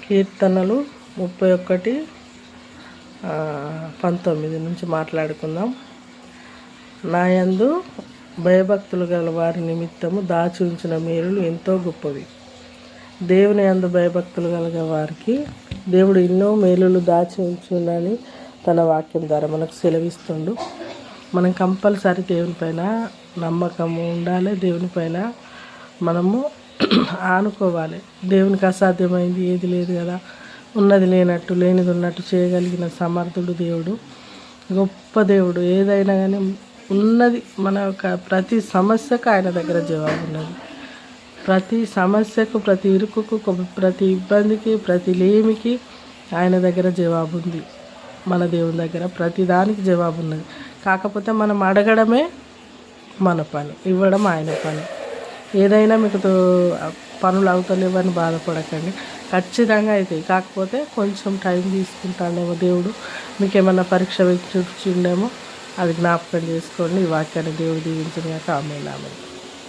కీర్తనలు 31:19 నుంచి మాట్లాడుకుందాం. నా యందు భయభక్తులు గల వారి నిమిత్తము దాచి ఉంచిన మేలులు ఎంతో గొప్పవి. దేవుని యందు భయభక్తులు కలిగే వారికి దేవుడు ఎన్నో మేలులు దాచి ఉంచునని తన వాక్యం ద్వారా మనకు సెలవిస్తుండు. మనం కంపల్సరీ దేవునిపైన నమ్మకము ఉండాలి. దేవునిపైన మనము ఆనుకోవాలి. దేవునికి అసాధ్యమైంది ఏది లేదు కదా. ఉన్నది లేనట్టు, లేనిది ఉన్నట్టు చేయగలిగిన సమర్థుడు దేవుడు, గొప్ప దేవుడు. ఏదైనా కానీ ఉన్నది మన యొక్క ప్రతి సమస్యకు ఆయన దగ్గర జవాబు ఉన్నది. ప్రతి సమస్యకు, ప్రతి ఇరుకుకు, ప్రతి ఇబ్బందికి, ప్రతి లేమికి ఆయన దగ్గర జవాబు ఉంది. మన దేవుని దగ్గర ప్రతి దానికి జవాబు ఉన్నది. కాకపోతే మనం అడగడమే మన పని, ఇవ్వడం ఆయన పని. ఏదైనా మీకు పనులు అవుతలేవని బాధపడకండి, ఖచ్చితంగా అవుతాయి. కాకపోతే కొంచెం టైం తీసుకుంటాడేమో దేవుడు, మీకు ఏమన్నా పరీక్ష చూచిండేమో అది జ్ఞాపకం చేసుకోండి. ఈ వాక్యాన్ని దేవుడు దీవించిన ఆమేన్.